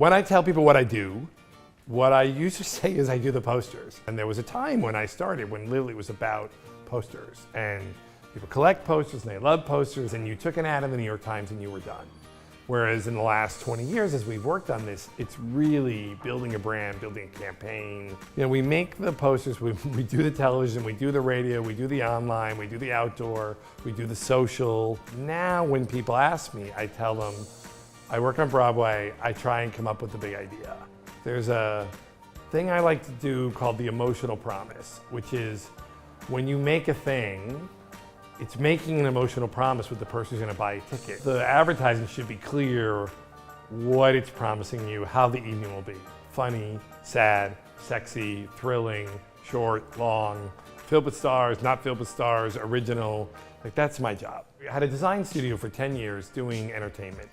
When I tell people what I do, what I used to say is I do the posters. And there was a time when I started when literally it was about posters. And people collect posters and they love posters, and you took an ad in the New York Times and you were done. Whereas in the last 20 years, as we've worked on this, it's really building a brand, building a campaign. You know, we make the posters, we do the television, we do the radio, we do the online, we do the outdoor, we do the social. Now when people ask me, I tell them, I work on Broadway, I try and come up with a big idea. There's a thing I like to do called the emotional promise, which is when you make a thing, it's making an emotional promise with the person who's gonna buy a ticket. The advertising should be clear what it's promising you, how the evening will be. Funny, sad, sexy, thrilling, short, long, filled with stars, not filled with stars, original. Like, that's my job. I had a design studio for 10 years doing entertainment.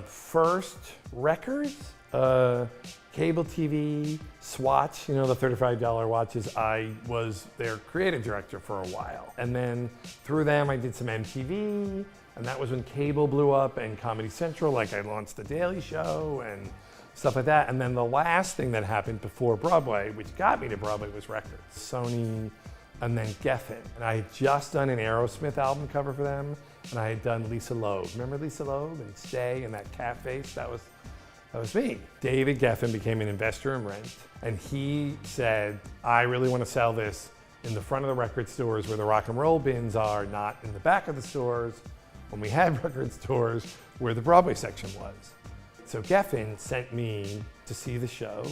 First, records, cable TV, Swatch, you know, the $35 watches. I was their creative director for a while. And then through them, I did some MTV, and that was when cable blew up and Comedy Central, like I launched The Daily Show and stuff like that. And then the last thing that happened before Broadway, which got me to Broadway, was records. Sony, and then Geffen. And I had just done an Aerosmith album cover for them, and I had done Lisa Loeb. Remember Lisa Loeb and Stay and that cat face? That was me. David Geffen became an investor in Rent, and he said, I really want to sell this in the front of the record stores where the rock and roll bins are, not in the back of the stores, when we had record stores where the Broadway section was. So Geffen sent me to see the show,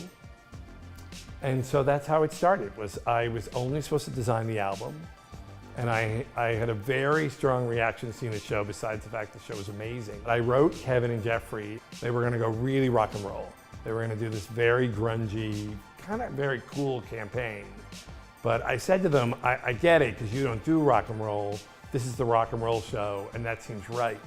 and so that's how it started. I was only supposed to design the album, and I had a very strong reaction to seeing the show, besides the fact the show was amazing. I wrote Kevin and Jeffrey. They were gonna go really rock and roll. They were gonna do this very grungy, kind of very cool campaign. But I said to them, I get it, because you don't do rock and roll. This is the rock and roll show, and that seems right.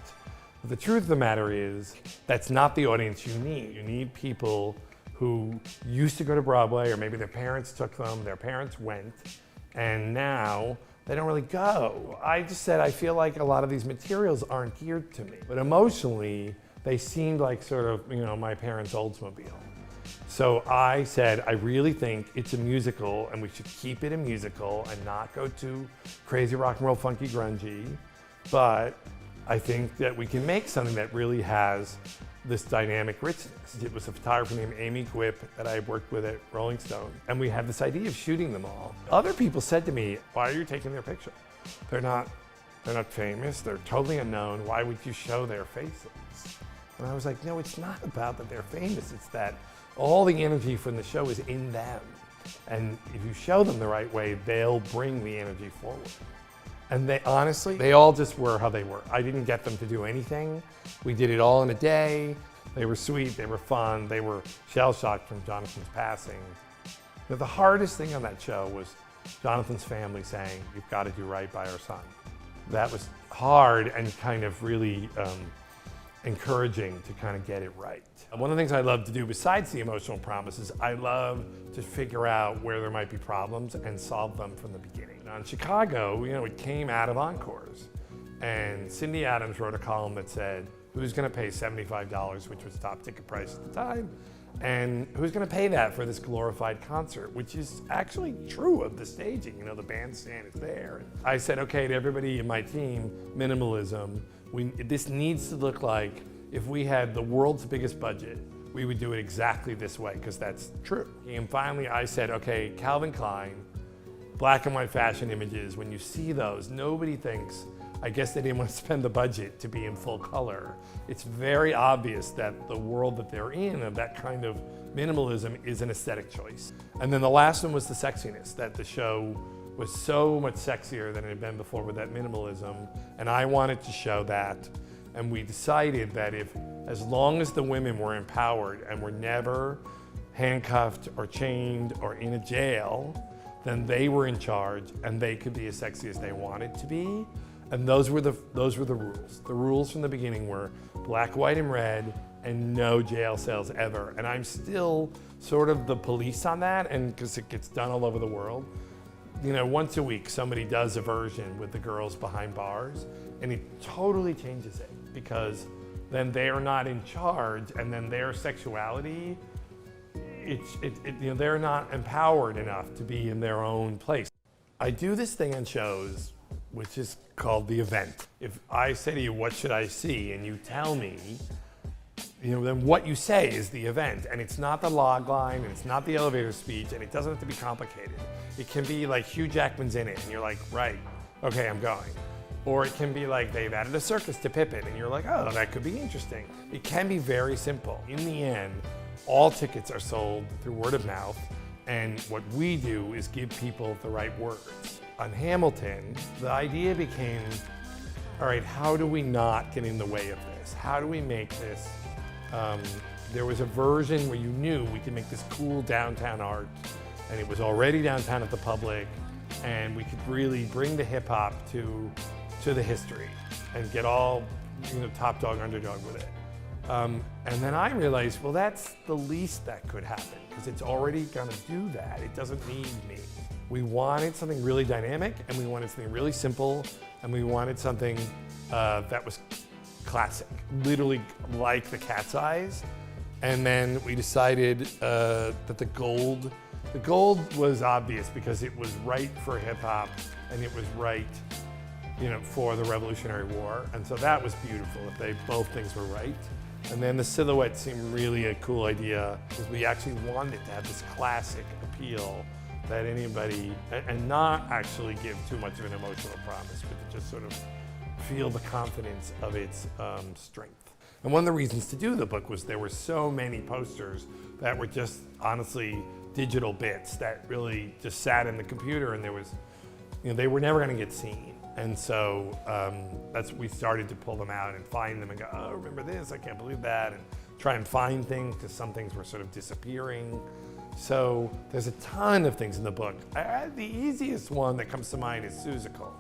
But the truth of the matter is, that's not the audience you need. You need people who used to go to Broadway, or maybe their parents took them, their parents went, and now they don't really go. I just said, I feel like a lot of these materials aren't geared to me. But emotionally, they seemed like sort of, you know, my parents' Oldsmobile. So I said, I really think it's a musical, and we should keep it a musical and not go too crazy rock and roll, funky, grungy. But I think that we can make something that really has this dynamic richness. It was a photographer named Amy Gwip that I worked with at Rolling Stone, and we had this idea of shooting them all. Other people said to me, why are you taking their picture? They're not famous, they're totally unknown, why would you show their faces? And I was like, no, it's not about that they're famous, it's that all the energy from the show is in them. And if you show them the right way, they'll bring the energy forward. And they honestly, they all just were how they were. I didn't get them to do anything. We did it all in a day. They were sweet, they were fun, they were shell-shocked from Jonathan's passing. But the hardest thing on that show was Jonathan's family saying, you've got to do right by our son. That was hard and kind of really encouraging to kind of get it right. One of the things I love to do besides the emotional promises, I love to figure out where there might be problems and solve them from the beginning. Now in Chicago, you know, it came out of encores. And Cindy Adams wrote a column that said, who's gonna pay $75, which was top ticket price at the time, and who's gonna pay that for this glorified concert, which is actually true of the staging. You know, the bandstand is there. I said, okay, to everybody in my team, minimalism. This needs to look like if we had the world's biggest budget, we would do it exactly this way, because that's true. And finally I said, okay, Calvin Klein, black and white fashion images, when you see those, nobody thinks, I guess they didn't want to spend the budget to be in full color. It's very obvious that the world that they're in, of that kind of minimalism, is an aesthetic choice. And then the last one was the sexiness, that the show was so much sexier than it had been before with that minimalism, and I wanted to show that. And we decided that as long as the women were empowered and were never handcuffed or chained or in a jail, then they were in charge and they could be as sexy as they wanted to be. And those were the rules. The rules from the beginning were black, white, and red, and no jail cells ever. And I'm still sort of the police on that, and because it gets done all over the world. You know, once a week somebody does a version with the girls behind bars, and it totally changes it, because then they are not in charge, and then their sexuality, they're not empowered enough to be in their own place. I do this thing on shows, which is called the event. If I say to you, what should I see? And you tell me, then what you say is the event. And it's not the log line, and it's not the elevator speech, and it doesn't have to be complicated. It can be like Hugh Jackman's in it, and you're like, right, okay, I'm going. Or it can be like they've added a circus to Pippin, and you're like, oh, that could be interesting. It can be very simple. In the end, all tickets are sold through word of mouth, and what we do is give people the right words. On Hamilton, the idea became, all right, how do we not get in the way of this? How do we make this, there was a version where you knew we could make this cool downtown art, and it was already downtown at the Public, and we could really bring the hip hop to the history and get all, top dog, underdog with it. And then I realized, well, that's the least that could happen, because it's already gonna do that. It doesn't need me. We wanted something really dynamic, and we wanted something really simple, and we wanted something that was classic, literally like the Cat's Eyes. And then we decided that the gold was obvious because it was right for hip hop, and it was right, for the Revolutionary War. And so that was beautiful if both things were right. And then the silhouette seemed really a cool idea, because we actually wanted to have this classic appeal that anybody, and not actually give too much of an emotional promise, but to just sort of feel the confidence of its strength. And one of the reasons to do the book was there were so many posters that were just honestly digital bits that really just sat in the computer, and there was, they were never going to get seen. And so we started to pull them out and find them and go, oh, remember this, I can't believe that, and try and find things, because some things were sort of disappearing. So there's a ton of things in the book. The easiest one that comes to mind is Seussical.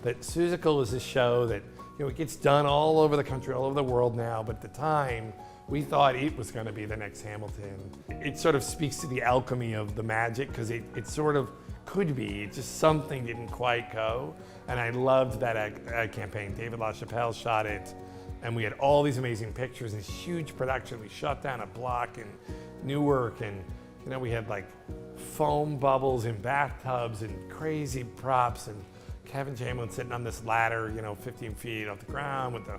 That Seussical is a show that, it gets done all over the country, all over the world now, but at the time, we thought it was going to be the next Hamilton. It sort of speaks to the alchemy of the magic, because it sort of could be, just something didn't quite go. And I loved that ad campaign. David LaChapelle shot it, and we had all these amazing pictures, and this huge production. We shut down a block in Newark, and we had like foam bubbles in bathtubs and crazy props, and Kevin Chamberlain sitting on this ladder, 15 feet off the ground with the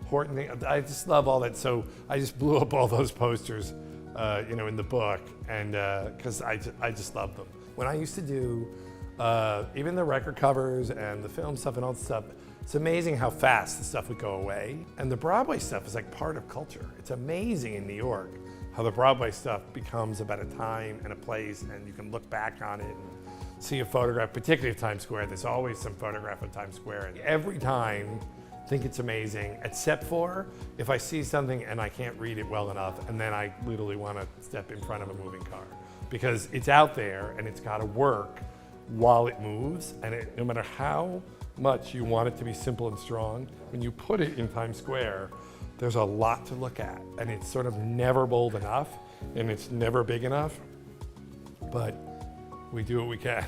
Horton thing. I just love all that. So I just blew up all those posters, in the book, and because I just love them. When I used to do even the record covers and the film stuff and all the stuff, it's amazing how fast the stuff would go away. And the Broadway stuff is like part of culture. It's amazing in New York how the Broadway stuff becomes about a time and a place, and you can look back on it and see a photograph, particularly of Times Square. There's always some photograph of Times Square. And every time, I think it's amazing, except for if I see something and I can't read it well enough, and then I literally want to step in front of a moving car. Because it's out there, and it's got to work while it moves, and no matter how much you want it to be simple and strong, when you put it in Times Square, there's a lot to look at, and it's sort of never bold enough, and it's never big enough, but we do what we can.